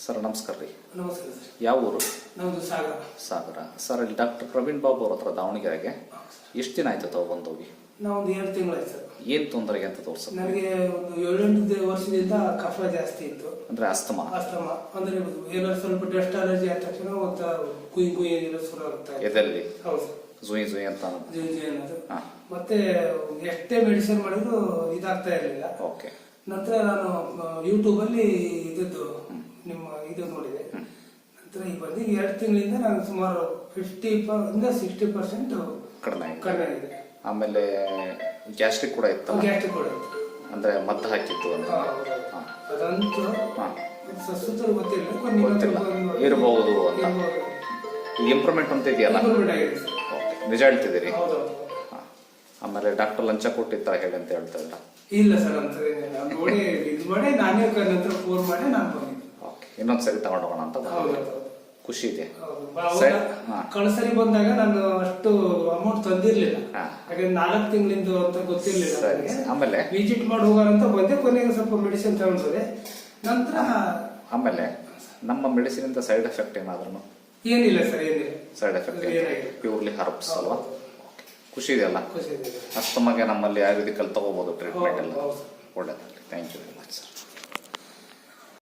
Sir ನಮಸ್ಕಾರ ರೀ. ನಮಸ್ಕಾರ ಸರ್. ಯಾವ ಊರು? ನಮ್ಮದು ಸಾಗರ. ಸಾಗರ. ಸರ್ ಇಲ್ಲಿ ಡಾಕ್ಟರ್ ಪ್ರವೀಣ್ ಬಾಬು ಅವ್ರ ಹತ್ರ ದಾವಣಗೆರೆಗೆ ಎಷ್ಟು ದಿನ ಆಯ್ತು ತಾವು ಬಂದೋಗಿ? ನಾವೊಂದು 2 ತಿಂಗಳಾಯ್ತು ಸರ್. ಏನು ತೊಂದರೆಗೆ ಅಂತ ತೋರಿಸ? ನನಗೆ ಒಂದು 7-8 ವರ್ಷದಿಂದ ಕಫ ಜಾಸ್ತಿ ಇತ್ತು. ಅಂದ್ರೆ ಅಸ್ತಮಾ ಅಂದ್ರೆ ಏನಾದ್ರು ಸ್ವಲ್ಪ ಡಸ್ಟ್ ಅಲರ್ಜಿ ಆದ ತಕ್ಷಣ ಒಂದು ಕುಯ್ ಕುಯ್ ಏನಾದ್ರು ಶುರು ಆಗುತ್ತೆ. ಎದೆಲ್ಲಿ ಹೌದು ಜುಯ್ ಜುಯ್ ಅಂತ ಅನ್ನೋದು. ಮತ್ತೆ ಎಷ್ಟೇ ಮೆಡಿಸಿನ್ ಮಾಡಿದ್ರು ಇದಾಗ್ತಾ ಇರಲಿಲ್ಲ. ಓಕೆ. ನಂತರ ನಾನು ಯೂಟ್ಯೂಬ್ ಅಲ್ಲಿ ಇದ್ದದ್ದು ನಿಮ್ಮ ಇದು ನೋಡಿದೆ. ನಂತರ ಈ ಬಂದು 2 ತಿಂಗಳಿಂದ ನಾನು ಸುಮಾರು 50% ಕಡಿಮೆ ಆಗಿದೆ. ಆಮೇಲೆ ಗ್ಯಾಸ್ಟ್ರಿಕ್ ಕೂಡ ಇತ್ತು. ಗ್ಯಾಸ್ಟ್ರಿಕ್ ಕೂಡ ಇತ್ತು. ಅಂದ್ರೆ ಮದ್ದು ಹಾಕಿತ್ತು ಅಂತ ಅದಂತೂ ಸುತ್ತಲೂ ಗೊತ್ತಿಲ್ಲ ಇರಬಹುದು ಅಂತ. ಇಂಪ್ರೂವ್ಮೆಂಟ್ ಅಂತ ಇದೆಯಲ್ಲ, ನಿಜ ಹೇಳ್ತಿದ್ದೀರಿ. ಆಮೇಲೆ ಡಾಕ್ಟರ್ ಲಂಚ ಕೊಟ್ಟಿರ್ತಾರ ಹೇಳಿ ಅಂತ ಹೇಳ್ತಾ ಇದ್ರ? ಇಲ್ಲ ಸರ್, ಅಂತ ನೋಡಿ ಇದು ಮಾಡಿ ನಾನೇ ನಂತರ ಫೋನ್ ಮಾಡಿ ನಾನು ಬಂದಿದ್ದೆ. ಇನ್ನೊಂದ್ಸರಿ ತಗೊಂಡೋಗೋಣ ಅಂತ. ಖುಷಿ ಇದೆ. ಕಳ್ಸರಿ ಬಂದಾಗ ನಾನು ಅಷ್ಟು ಅಮೌಂಟ್ ತಂದಿರ್ಲಿಲ್ಲ, ಯಾಕಂದ್ರೆ 4 ತಿಂಗಳಿಂದ ಅಂತ ಗೊತ್ತಿರ್ಲಿಲ್ಲ. ಆಮೇಲೆ ವಿಸಿಟ್ ಮಾಡಿ ಹೋಗೋಣ ಅಂತ ಬಂದೆ. ಕೊನೆಗೆ ಸ್ವಲ್ಪ ಮೆಡಿಸಿನ್ ತಗೊಂಡ್ರೆ ನಂತರ ಆಮೇಲೆ ನಮ್ಮ ಮೆಡಿಸಿನ್ ಇಂದ ಸೈಡ್ ಎಫೆಕ್ಟ್ ಏನಾದ್ರು? ಏನಿಲ್ಲ ಸರ್, ಏನಿಲ್ಲ ಸೈಡ್ ಎಫೆಕ್ಟ್. ಪ್ಯೂರ್ಲಿ ಹರ್ಬ್ಸ್ ಅಲ್ವಾ? ಖುಷಿ ಇದೆಯಲ್ಲ? ಅಸ್ತಮಗೆ ನಮ್ಮಲ್ಲಿ ಆಯುರ್ವೇದಿಕಲ್ಲಿ ತಗೋಬಹುದು ಟ್ರೀಟ್ಮೆಂಟ್ ಎಲ್ಲ. ಒಳ್ಳೆದಾಗಲಿ. Thank you very much sir.